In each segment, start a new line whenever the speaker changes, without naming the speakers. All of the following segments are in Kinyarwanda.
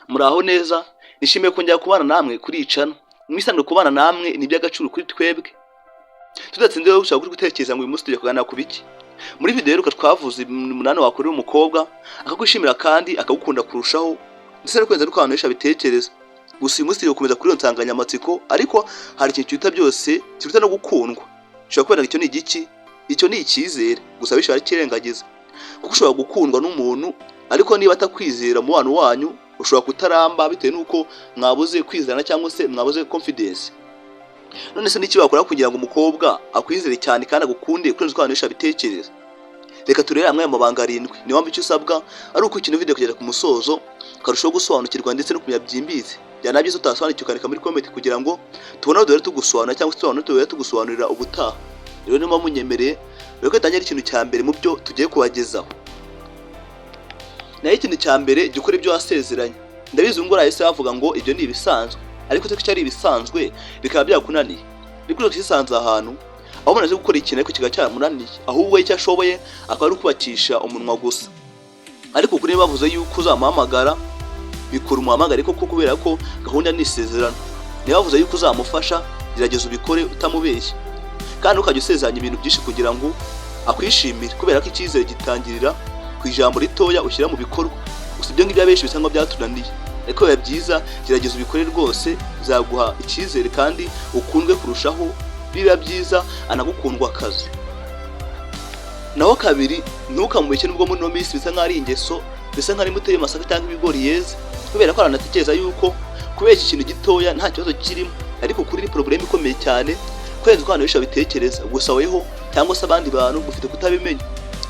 Muraho neza, nishimiye kongera kubana namwe kuri iyi channel. Mwisanzwe kubana namwe ni by'agaciro kuri twebwe. Tudatsinze rero gushaka gutekereza ngo uyu munsi tujya kuganira ku biki. Muri video rero twavuze umunani wakorera umukobwa akakwishimira kandi akagukunda kurushaho, ndetse no kwenza rukabanisha bitekereza. Gusa uyu munsi tujya gukomeza kuri iyo nsanganyamatsiko, ariko hari ikintu cyita byose kiruta no gukundwa. Ushobora kubona icyo ni igiki? Icyo ni icyizere. Gusa bishobora kirengagiza. Kuko ushobora gukundwa n'umuntu ariko niba atakwizera mu bantu wanyu ushobora kutaramba bitewe nuko mwabuze kwizerana cyangwa se mwabuze confidence. None se niki bakora kugira ngo umukobwa akwizere cyane kandi agukunde kurenza uko abantu bitekereza? Reka turere hamwe amabanga 7. Ni wambi icyo usabwa ari uko ikino video kugera ku musozo karushaho gusobanukirwa ndetse no kumenya byimbitse. Byanabyo utasobanukirwa kandi muri comment kugira ngo tubone dore tugusobanura cyangwa se tubone dore tugusobanurira ubutaha. Rero niba munyemereye rero tangira ikintu cya mbere mu byo tugiye kubagezaho. Nayo ikintu cya mbere gikora ibyo wasezeranye. Ndabizi ngo urahise bavuga ngo ibyo ni ibisanzwe, ariko cyo cyari ibisanzwe bikaba byakunaniye. Bikuru kisanze ahantu aho umuntu aje gukora ikintu ariko kigacyamunaniye, ahubwo icyo ashoboye akaba ari kubakisha umunwa gusa. Ariko kuri bavuze yuko uzamuhamagara bikora umuhamagara ariko kubera ko gahunda ni isezerano. Niba bavuze yuko uzamufasha gerageza ubikore utamubeshya, kandi ukajya usezeranya ibintu byinshi kugira ngo akwishimire, kubera ko icyizere gitangirira ku ijambo ritoya ushyira mu bikorwa. Gusa ibyo ngibyo abenshi bisanga byatunaniye, ariko biba byiza gerageza ubikore rwose, bizaguha icyizere kandi ukundwe kurushaho. Biba byiza anagukundwa akazi. Naho kabiri, ntukamubeshye nubwo muri no minsi bisa nk'ari ingeso, bisa nk'ari muteye masaka cyangwa ibigori yeze, kubera ko aranatekereza yuko kubera ikintu gitoya nta kibazo kirimo, ariko kuri ni problem ikomeye cyane kwenza uko abantu bitekereza. Gusa weho cyangwa se abandi bantu mufite kutabimenya,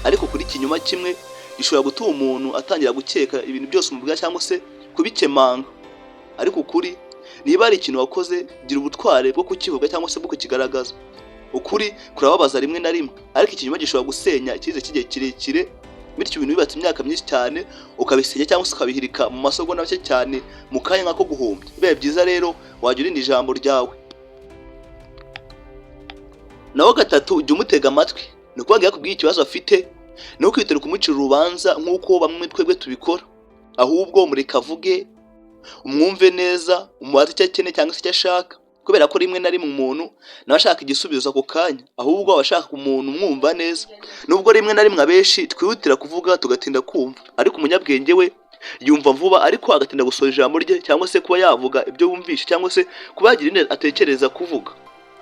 ariko kuri kinyuma kimwe gishobora gutuma umuntu atangira gukeka ibintu byose umubwira cyangwa se kubikemanga. Ariko ukuri niba ari ikintu wakoze gira ubutware bwo kukivuga cyangwa se bwo kukigaragaza. Ukuri kurababaza rimwe na rimwe, ariko ikinyuma gishobora gusenya ikize kigiye kirekire, bityo ibintu bibatse imyaka myinshi cyane ukabisenya cyangwa se ukabihirika mu masogo nabyo cyane mu kanya nkako guhumbya. Bibaye byiza rero wagira indi jambo ryawe. Naho gatatu, ujye umutega amatwi. Ni ukuvuga yakubwiye ikibazo afite, no kwitera kumucira urubanza nk'uko bamwe twebwe tubikora. Ahubwo mureka avuge, umwumve neza, umubaze icyo akeneye cyangwa se icyo ashaka, kubera ko rimwe na rimwe umuntu nawe ashaka igisubizo ako kanya, ahubwo abashaka umuntu umwumva neza. Nubwo rimwe na rimwe abenshi twihutira kuvuga tugatinda kumva, ariko umunyabwenge we yumva vuba ariko agatinda gusoza ijambo rye, cyangwa se kuba yavuga ibyo wumvishe, cyangwa se kuba yagira neza atekereza kuvuga.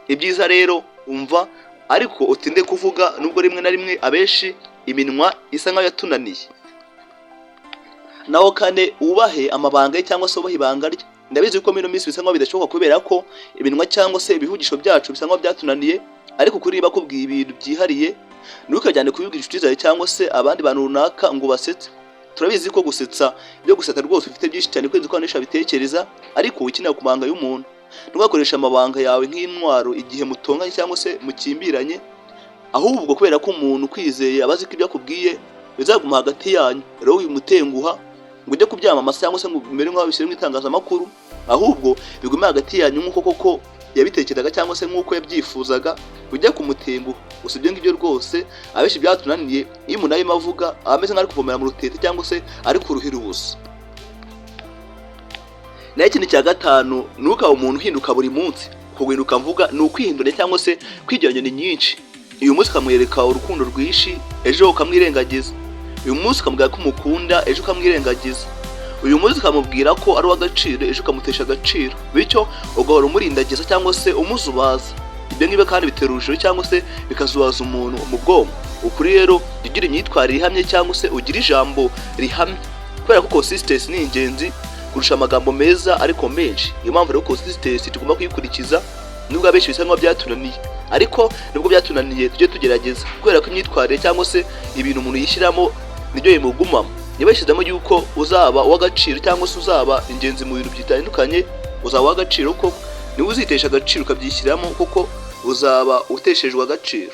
Ibyiza rero umva ariko utinde kuvuga, nubwo rimwe na rimwe abenshi iminwa isa nkaho yatunaniye. Naho kane, ubahe amabanga ye cyangwa se ubahe ibanga rye. Ndabizi ko mino minsi bisa nkaho bidashoboka kubera ko iminwa cyangwa se ibivugisho byacu bisa nkaho byatunaniye, ariko kuri niba kubwiye ibintu byihariye ntukajyane kubibwira inshuti zawe cyangwa se abandi bantu runaka ngo basetse. Turabizi ko gusetsa byo guseta rwose bifite byinshi cyane kwenza uko abantu bitekereza, ariko ukeneye kumanga y'umuntu. Ntugakoresha amabanga yawe nk'intwaro igihe mutonganye cyangwa se mukimbiranye, ahubwo kubera ko umuntu kwizeye abazi ko ibyo akubwiye bizaguma hagati yanyu. Rero uyu mutenguha ngo ujye kubyamamaza cyangwa se ngo umere nk'aho bishyira mu itangazamakuru, ahubwo bigume hagati yanyu nk'uko koko yabitekerezaga cyangwa se nk'uko yabyifuzaga, ujye kumutenguha. Gusa ibyo ngibyo rwose abenshi byatunaniye, iyo umuntu arimo avuga ameze nk'ari kuvomera mu rutete cyangwa se ari kuruhira ubusa. Naho ikintu cya gatanu, ntukaba umuntu uhinduka buri munsi. Kuguhinduka mvuga ni ukwihindura cyangwa se kwigira nyoni nyinshi. Uyu munsi ukamwereka urukundo rwishi, ejo ukamwirengagiza. Uyu munsi ukamubwira ko umukunda, ejo ukamwirengagiza. Uyu munsi ukamubwira ko ari uw'agaciro, ejo ukamutesha agaciro, bityo ugahora umurindagiza cyangwa se umuzubaza. Ibyo ngibyo kandi bitera urujijo cyangwa se bikazubaza umuntu mu bwonko. Ukuri rero ugira imyitwarire ihamye cyangwa se ugira ijambo rihamye, kubera ko consistency ni ingenzi kurusha amagambo meza ariko menshi. Niyo mpamvu rero consistency tugomba kuyikurikiza, nubwo abenshi bisa nkaho byatunaniye, ariko nubwo byatunaniye tujye tugerageza, kubera ko imyitwarire cyangwa se ibintu umuntu yishyiramo nibyo bimugumamo. Niba yishyizemo yuko uzaba uw'agaciro cyangwa se uzaba ingenzi mu bintu bitandukanye, uzaba uw'agaciro koko, niba uzitesha agaciro ukabyishyiramo kuko uzaba uteshejwe agaciro.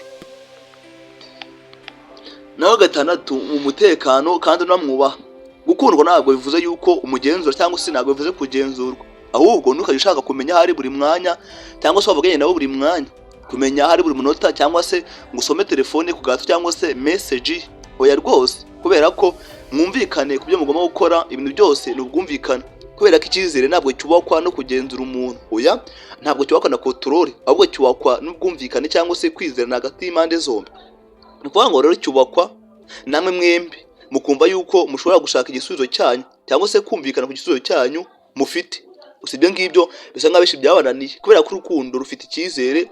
Naho gatandatu, umutekano kandi unamwubaha. Gukundwa ntabwo bivuze yuko umugenzura cyangwa se ntabwo bivuze kugenzurwa, ahubwo ntukajye ushaka kumenya aho ari buri mwanya cyangwa se wavuganye nawe buri mwanya, kumenya aho ari buri munota cyangwa se ngo usome telefone ku gato cyangwa se message. Oya rwose, kubera ko mwumvikane ku byo mugomba gukora, ibintu byose ni ubwumvikane. kubera ko icyizere ntabwo cyubakwa no kugenzura umuntu, oya ntabwo cyubakwa na control, ahubwo cyubakwa n'ubwumvikane cyangwa se kwizerana hagati y'impande zombi. Ni ukuvuga ngo rero cyubakwa namwe mwembi mukumva yuko mushobora gushaka igisubizo cyanyu cyangwa se kumvikana ku gisubizo cyanyu mufite. Gusa ibyo ngibyo bisa nk'abenshi byabananiye kubera ko urukundo rufite icyizere,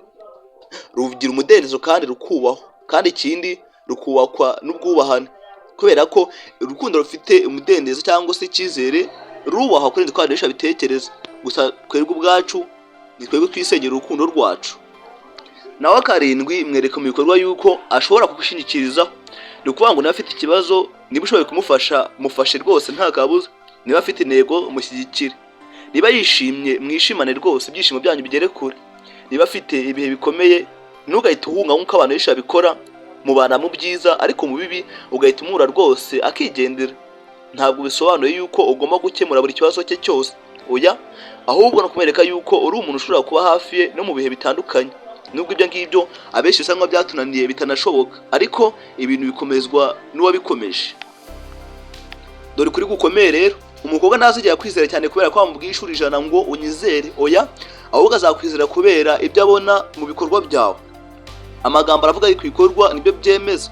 rugira umudendezo kandi rukubahwa, kandi ikindi rukubakwa n'ubwubahane, kubera ko urukundo rufite umudendezo cyangwa se icyizere rubahwa kurenza uko abantu bitekereza. Gusa twebwe ubwacu ni twebwe twisengera urukundo rwacu. Nawe karindwi, mwereka mu bikorwa yuko ashobora kugushingikirizaho. Ni ukuvuga ngo niba afite ikibazo, niba ushoboye kumufasha mufashe rwose nta kabuza, niba afite intego mushyigikire, niba yishimye mwishimane rwose ibyishimo byanyu bigere kure, niba afite ibihe bikomeye ntugahite uhunga nk'uko abantu benshi babikora, mubana mu byiza ariko mu bibi ugahita umura rwose akigendera. Ntabwo bisobanuye yuko ugomba gukemura buri kibazo cye cyose, oya ahubwo no kumwereka yuko uri umuntu ushobora kuba hafi ye no mu bihe bitandukanye. Nubwo ibyo ngibyo abenshi bisa nk'aho byatunaniye bitanashoboka, ariko ibintu bikomezwa n'uwabikomeje. Dore kuri gukomeye rero, umukobwa ntazigera kwizera cyane kubera ko wamubwiye inshuro 100 ngo unyizere, oya ahubwo azakwizera kubera ibyo abona mu bikorwa byawe. Amagambo aravuga yuko ibikorwa nibyo byemeza.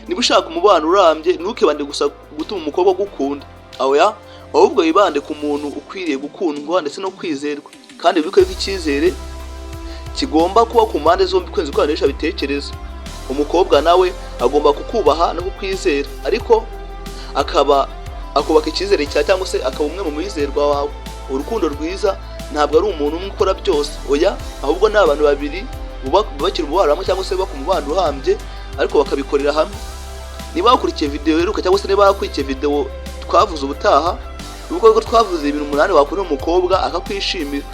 Niba ushaka umubano urambye, ntukibande gusa gutuma umukobwa gukunda, oya ahubwo wibande ku muntu ukwiriye gukundwa ndetse no kwizerwa, kandi wibuke ko icyizere kigomba kuba ku mpande zombi kwenza uko abantu bitekereza. Umukobwa nawe agomba kukubaha no kukwizera, ariko akubaka icyizere cyangwa se akaba umwe mu mwizerwa wawe. Urukundo rwiza ntabwo ari umuntu umwe ukora byose, oya ahubwo ni abantu babiri bubakira umubano hamwe cyangwa se bubaka umubano urambye ariko bakabikorera hamwe. Niba wakurikiye video rero cyangwa se niba wakurikiye video twavuze ubutaha, ubwo ko twavuze ibintu 8 wakora umukobwa akakwishimira.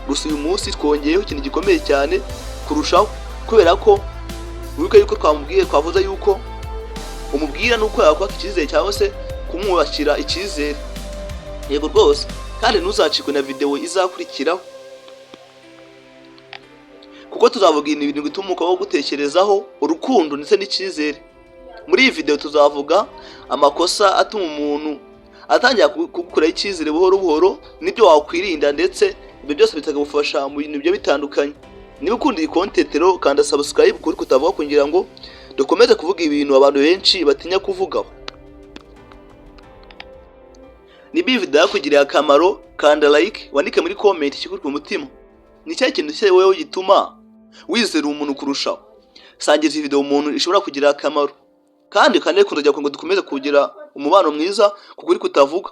Gusa uyu munsi twongeyeho ikintu gikomeye cyane kurushaho, kubera ko wibuke yuko twavuze yuko umubwira nuko yakwa icyizere cyangwa se kumwubakira icyizere. Yego rwose, kandi ntuzacikwe na video izakurikiraho, kuko tuzavuga ibintu bituma umukobwa gutekerezaho urukundo ndetse n'icyizere. Muri iyi video tuzavuga amakosa atuma umuntu atangira kugukuraho icyizere buhoro buhoro, nibyo wakwirinda, ndetse ibyo byose bitagufasha mu bintu byo bitandukanye. Niba ukunda iyi content rero kanda subscribe kuri kutavuga kugira ngo dukomeze kuvuga ibintu abantu benshi batinya kuvugaho. Niba iyi video yakugiriye akamaro, kanda like, wandike muri comment ikikuri ku mutima. Ni cyo kintu cye wewe gituma wizera umuntu kurushaho. Sangiza iyi video umuntu ishobora kugira akamaro, kandi kuzajya ngo dukomeze kugira umubano mwiza kuguri kutavuga.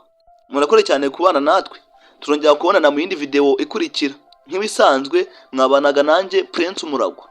Murakore cyane kubana natwe. Turongera kubonana mu yindi video ikurikira. Nk'ibisanzwe mwabanaga nanjye Prince Umuragwa.